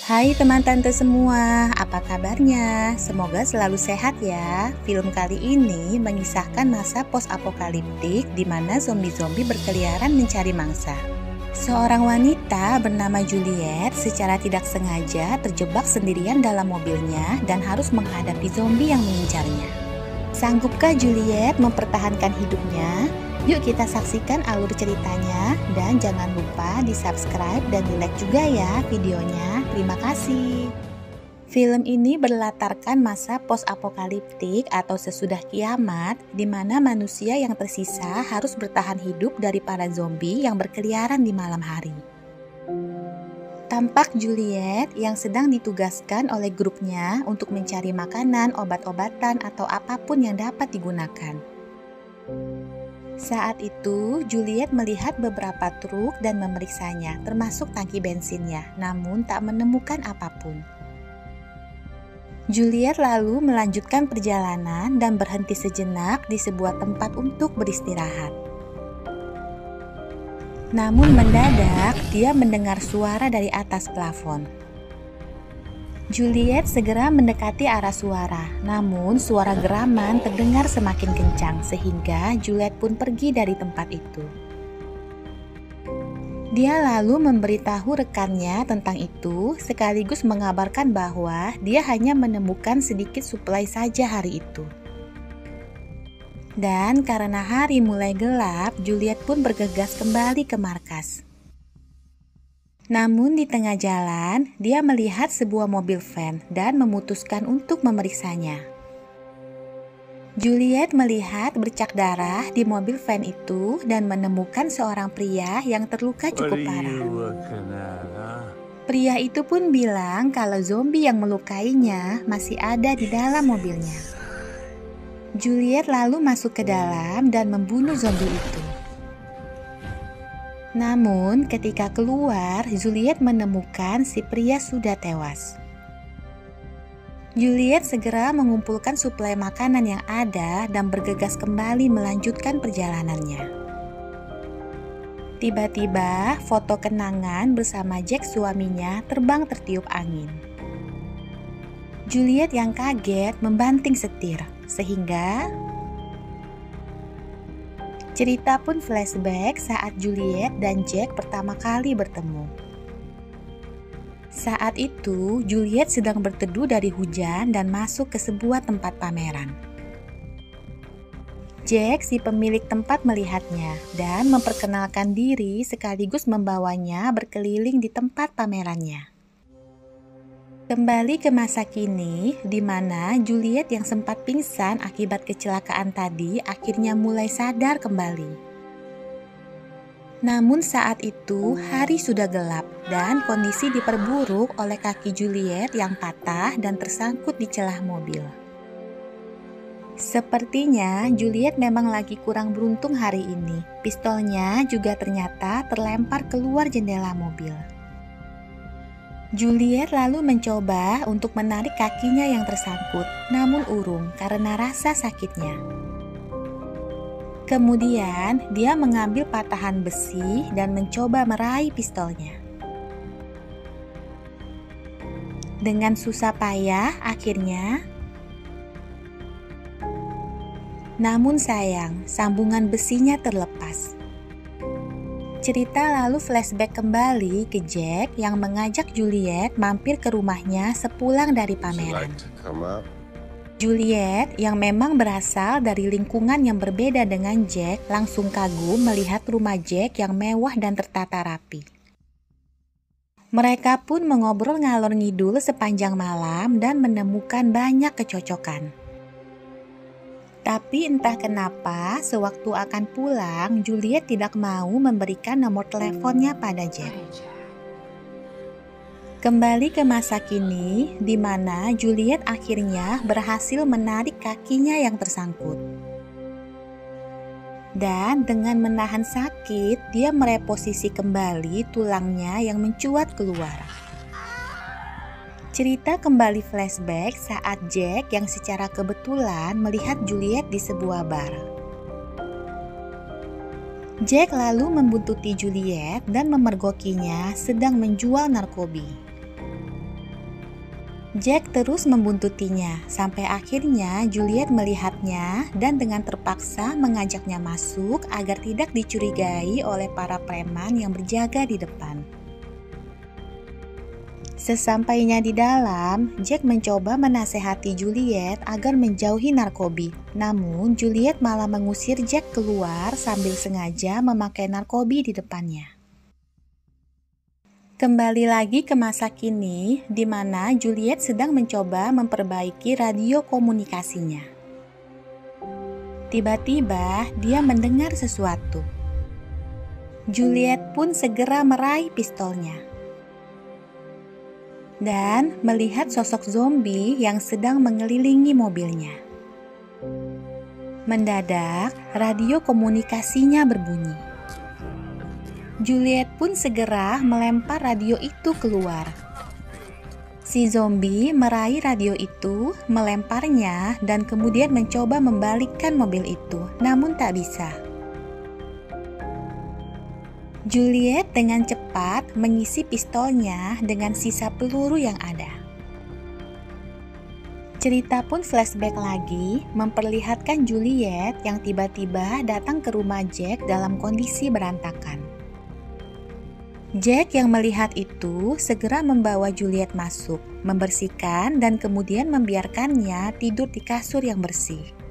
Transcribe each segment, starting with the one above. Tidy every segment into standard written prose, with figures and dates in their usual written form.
Hai teman tante semua, apa kabarnya? Semoga selalu sehat ya. Film kali ini mengisahkan masa post-apokaliptik di mana zombie-zombie berkeliaran mencari mangsa. Seorang wanita bernama Juliet secara tidak sengaja terjebak sendirian dalam mobilnya dan harus menghadapi zombie yang mengincarnya. Sanggupkah Juliet mempertahankan hidupnya? Yuk kita saksikan alur ceritanya dan jangan lupa di subscribe dan di like juga ya videonya. Terima kasih. Film ini berlatarkan masa post-apokaliptik atau sesudah kiamat di mana manusia yang tersisa harus bertahan hidup dari para zombie yang berkeliaran di malam hari. Tampak Juliet yang sedang ditugaskan oleh grupnya untuk mencari makanan, obat-obatan, atau apapun yang dapat digunakan. Saat itu, Juliet melihat beberapa truk dan memeriksanya, termasuk tangki bensinnya, namun tak menemukan apapun. Juliet lalu melanjutkan perjalanan dan berhenti sejenak di sebuah tempat untuk beristirahat. Namun mendadak, dia mendengar suara dari atas plafon. Juliet segera mendekati arah suara, namun suara geraman terdengar semakin kencang sehingga Juliet pun pergi dari tempat itu. Dia lalu memberitahu rekannya tentang itu sekaligus mengabarkan bahwa dia hanya menemukan sedikit suplai saja hari itu. Dan karena hari mulai gelap, Juliet pun bergegas kembali ke markas. Namun di tengah jalan, dia melihat sebuah mobil van dan memutuskan untuk memeriksanya. Juliet melihat bercak darah di mobil van itu dan menemukan seorang pria yang terluka cukup parah. Pria itu pun bilang kalau zombie yang melukainya masih ada di dalam mobilnya. Juliet lalu masuk ke dalam dan membunuh zombie itu. Namun ketika keluar, Juliet menemukan si pria sudah tewas. Juliet segera mengumpulkan suplai makanan yang ada dan bergegas kembali melanjutkan perjalanannya. Tiba-tiba foto kenangan bersama Jack suaminya terbang tertiup angin. Juliet yang kaget membanting setir, sehingga cerita pun flashback saat Juliet dan Jack pertama kali bertemu. Saat itu, Juliet sedang berteduh dari hujan dan masuk ke sebuah tempat pameran. Jack, si pemilik tempat, melihatnya dan memperkenalkan diri sekaligus membawanya berkeliling di tempat pamerannya. Kembali ke masa kini, di mana Juliet yang sempat pingsan akibat kecelakaan tadi akhirnya mulai sadar kembali. Namun saat itu hari sudah gelap dan kondisi diperburuk oleh kaki Juliet yang patah dan tersangkut di celah mobil. Sepertinya Juliet memang lagi kurang beruntung hari ini. Pistolnya juga ternyata terlempar keluar jendela mobil. Juliet lalu mencoba untuk menarik kakinya yang tersangkut, namun urung karena rasa sakitnya. Kemudian, dia mengambil patahan besi dan mencoba meraih pistolnya. Dengan susah payah, akhirnya. Namun sayang, sambungan besinya terlepas. Cerita lalu flashback kembali ke Jack yang mengajak Juliet mampir ke rumahnya sepulang dari pameran. Juliet yang memang berasal dari lingkungan yang berbeda dengan Jack langsung kagum melihat rumah Jack yang mewah dan tertata rapi. Mereka pun mengobrol ngalor ngidul sepanjang malam dan menemukan banyak kecocokan. Tapi entah kenapa, sewaktu akan pulang, Juliet tidak mau memberikan nomor teleponnya pada Jack. Kembali ke masa kini, di mana Juliet akhirnya berhasil menarik kakinya yang tersangkut. Dan dengan menahan sakit, dia mereposisi kembali tulangnya yang mencuat keluar. Cerita kembali flashback saat Jack yang secara kebetulan melihat Juliet di sebuah bar. Jack lalu membuntuti Juliet dan memergokinya sedang menjual narkoba. Jack terus membuntutinya sampai akhirnya Juliet melihatnya dan dengan terpaksa mengajaknya masuk agar tidak dicurigai oleh para preman yang berjaga di depan. Sesampainya di dalam, Jack mencoba menasehati Juliet agar menjauhi narkobi. Namun Juliet malah mengusir Jack keluar sambil sengaja memakai narkobi di depannya. Kembali lagi ke masa kini, di mana Juliet sedang mencoba memperbaiki radio komunikasinya. Tiba-tiba dia mendengar sesuatu. Juliet pun segera meraih pistolnya dan melihat sosok zombie yang sedang mengelilingi mobilnya. Mendadak, radio komunikasinya berbunyi. Juliet pun segera melempar radio itu keluar. Si zombie meraih radio itu, melemparnya, dan kemudian mencoba membalikkan mobil itu, namun tak bisa. Juliet dengan cepat mengisi pistolnya dengan sisa peluru yang ada. Cerita pun flashback lagi, memperlihatkan Juliet yang tiba-tiba datang ke rumah Jack dalam kondisi berantakan. Jack yang melihat itu segera membawa Juliet masuk, membersihkan dan kemudian membiarkannya tidur di kasur yang bersih.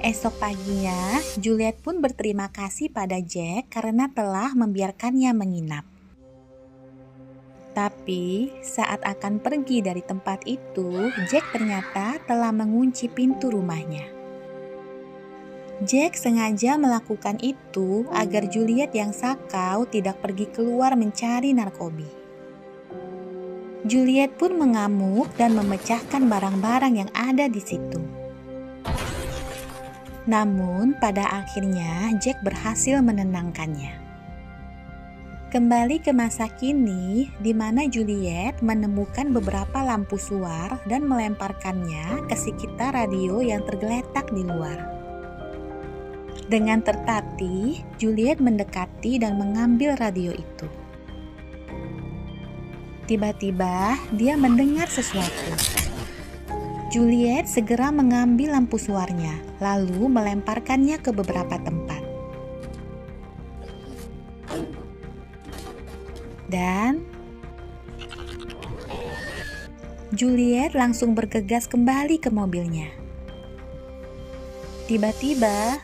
Esok paginya, Juliet pun berterima kasih pada Jack karena telah membiarkannya menginap. Tapi saat akan pergi dari tempat itu, Jack ternyata telah mengunci pintu rumahnya. Jack sengaja melakukan itu agar Juliet yang sakau tidak pergi keluar mencari narkobi. Juliet pun mengamuk dan memecahkan barang-barang yang ada di situ. Namun pada akhirnya Jack berhasil menenangkannya. Kembali ke masa kini, di mana Juliet menemukan beberapa lampu suar dan melemparkannya ke sekitar radio yang tergeletak di luar. Dengan tertatih, Juliet mendekati dan mengambil radio itu. Tiba-tiba, dia mendengar sesuatu. Juliet segera mengambil lampu suarnya, lalu melemparkannya ke beberapa tempat. Dan Juliet langsung bergegas kembali ke mobilnya. Tiba-tiba,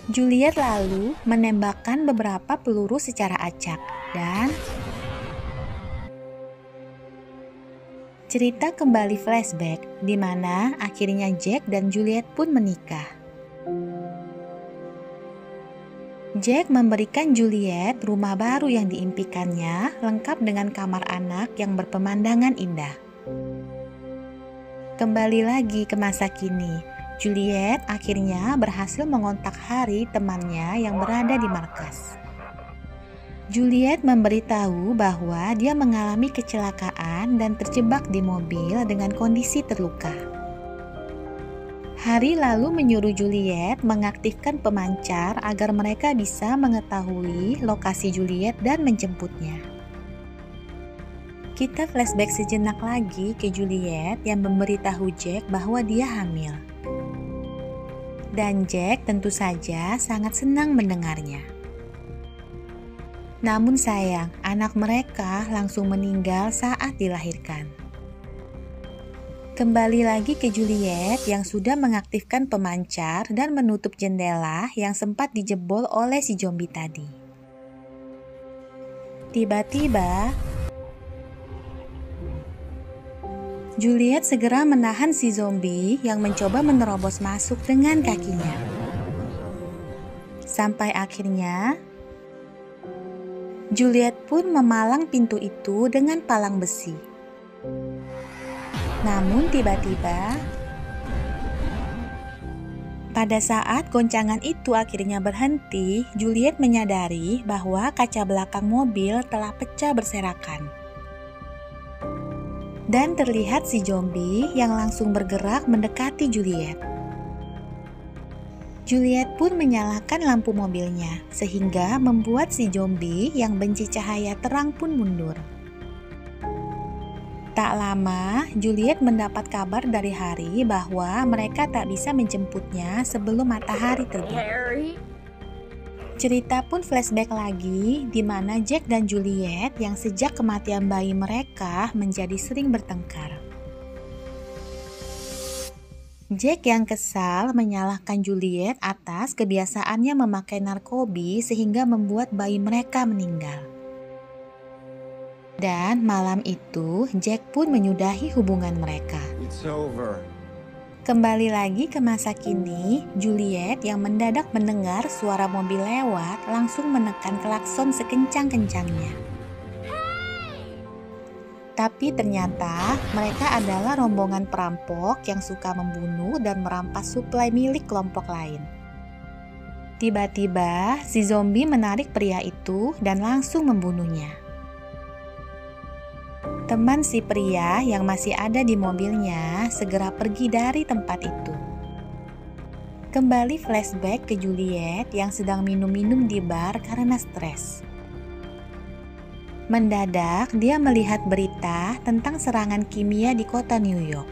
Juliet lalu menembakkan beberapa peluru secara acak dan cerita kembali flashback di mana akhirnya Jack dan Juliet pun menikah. Jack memberikan Juliet rumah baru yang diimpikannya, lengkap dengan kamar anak yang berpemandangan indah. Kembali lagi ke masa kini, Juliet akhirnya berhasil mengontak Harry, temannya yang berada di markas. Juliet memberitahu bahwa dia mengalami kecelakaan dan terjebak di mobil dengan kondisi terluka. Harry lalu menyuruh Juliet mengaktifkan pemancar agar mereka bisa mengetahui lokasi Juliet dan menjemputnya. Kita flashback sejenak lagi ke Juliet yang memberitahu Jack bahwa dia hamil. Dan Jack tentu saja sangat senang mendengarnya. Namun sayang, anak mereka langsung meninggal saat dilahirkan. Kembali lagi ke Juliet yang sudah mengaktifkan pemancar dan menutup jendela yang sempat dijebol oleh si zombie tadi. Tiba-tiba, Juliet segera menahan si zombie yang mencoba menerobos masuk dengan kakinya. Sampai akhirnya, Juliet pun memalang pintu itu dengan palang besi. Namun tiba-tiba, pada saat goncangan itu akhirnya berhenti, Juliet menyadari bahwa kaca belakang mobil telah pecah berserakan. Dan terlihat si zombie yang langsung bergerak mendekati Juliet. Juliet pun menyalakan lampu mobilnya, sehingga membuat si zombie yang benci cahaya terang pun mundur. Tak lama, Juliet mendapat kabar dari Harry bahwa mereka tak bisa menjemputnya sebelum matahari terbit. Cerita pun flashback lagi, di mana Jack dan Juliet yang sejak kematian bayi mereka menjadi sering bertengkar. Jack yang kesal menyalahkan Juliet atas kebiasaannya memakai narkoba sehingga membuat bayi mereka meninggal. Dan malam itu, Jack pun menyudahi hubungan mereka. Kembali lagi ke masa kini, Juliet yang mendadak mendengar suara mobil lewat langsung menekan klakson sekencang-kencangnya. Tapi ternyata mereka adalah rombongan perampok yang suka membunuh dan merampas suplai milik kelompok lain. Tiba-tiba si zombie menarik pria itu dan langsung membunuhnya. Teman si pria yang masih ada di mobilnya segera pergi dari tempat itu. Kembali flashback ke Juliet yang sedang minum-minum di bar karena stres. Mendadak dia melihat berita tentang serangan kimia di kota New York.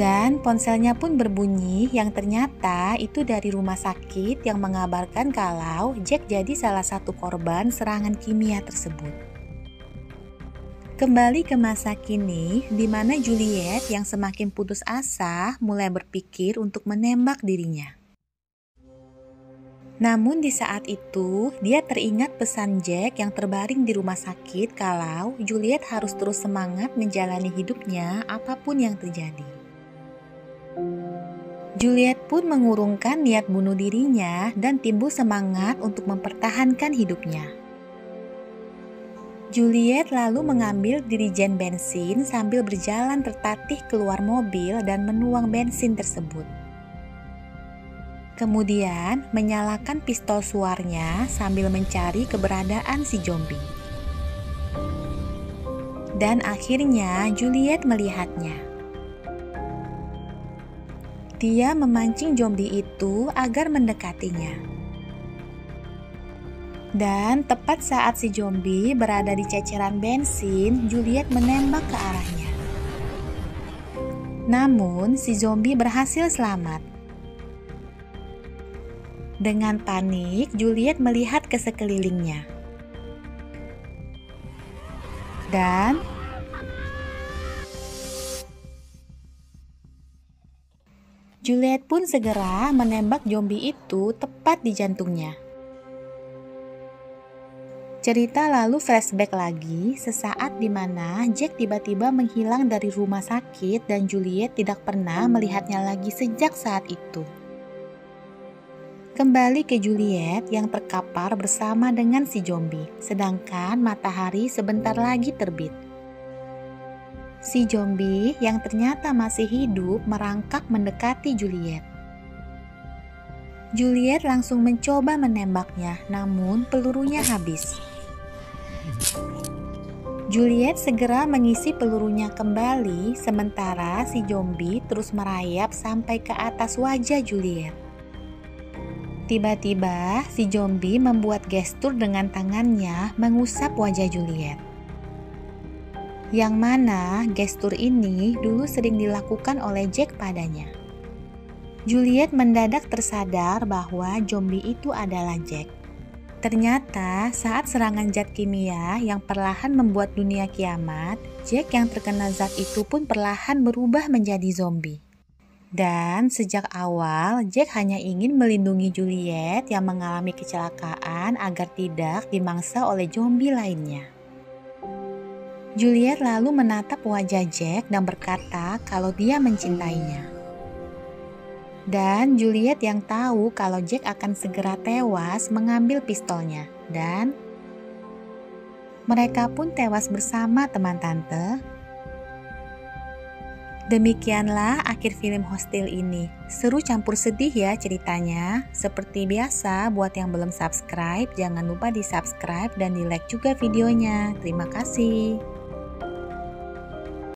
Dan ponselnya pun berbunyi yang ternyata itu dari rumah sakit yang mengabarkan kalau Jack jadi salah satu korban serangan kimia tersebut. Kembali ke masa kini, di mana Juliet yang semakin putus asa mulai berpikir untuk menembak dirinya. Namun di saat itu, dia teringat pesan Jack yang terbaring di rumah sakit kalau Juliet harus terus semangat menjalani hidupnya apapun yang terjadi. Juliet pun mengurungkan niat bunuh dirinya dan timbul semangat untuk mempertahankan hidupnya. Juliet lalu mengambil dirijen bensin sambil berjalan tertatih keluar mobil dan menuang bensin tersebut. Kemudian menyalakan pistol suarnya sambil mencari keberadaan si zombie. Dan akhirnya Juliet melihatnya. Dia memancing zombie itu agar mendekatinya. Dan tepat saat si zombie berada di ceceran bensin, Juliet menembak ke arahnya. Namun, si zombie berhasil selamat. Dengan panik, Juliet melihat ke sekelilingnya. Dan Juliet pun segera menembak zombie itu tepat di jantungnya. Cerita lalu flashback lagi sesaat di mana Jack tiba-tiba menghilang dari rumah sakit dan Juliet tidak pernah melihatnya lagi sejak saat itu. Kembali ke Juliet yang terkapar bersama dengan si zombie, sedangkan matahari sebentar lagi terbit. Si zombie yang ternyata masih hidup merangkak mendekati Juliet. Juliet langsung mencoba menembaknya, namun pelurunya habis. Juliet segera mengisi pelurunya kembali, sementara si zombie terus merayap sampai ke atas wajah Juliet. Tiba-tiba, si zombie membuat gestur dengan tangannya mengusap wajah Juliet. Yang mana gestur ini dulu sering dilakukan oleh Jack padanya. Juliet mendadak tersadar bahwa zombie itu adalah Jack. Ternyata saat serangan zat kimia yang perlahan membuat dunia kiamat, Jack yang terkena zat itu pun perlahan berubah menjadi zombie. Dan sejak awal, Jack hanya ingin melindungi Juliet yang mengalami kecelakaan agar tidak dimangsa oleh zombie lainnya. Juliet lalu menatap wajah Jack dan berkata kalau dia mencintainya. Dan Juliet yang tahu kalau Jack akan segera tewas mengambil pistolnya dan mereka pun tewas bersama teman tante. Demikianlah akhir film Hostel ini. Seru campur sedih ya ceritanya. Seperti biasa buat yang belum subscribe jangan lupa di subscribe dan di like juga videonya. Terima kasih.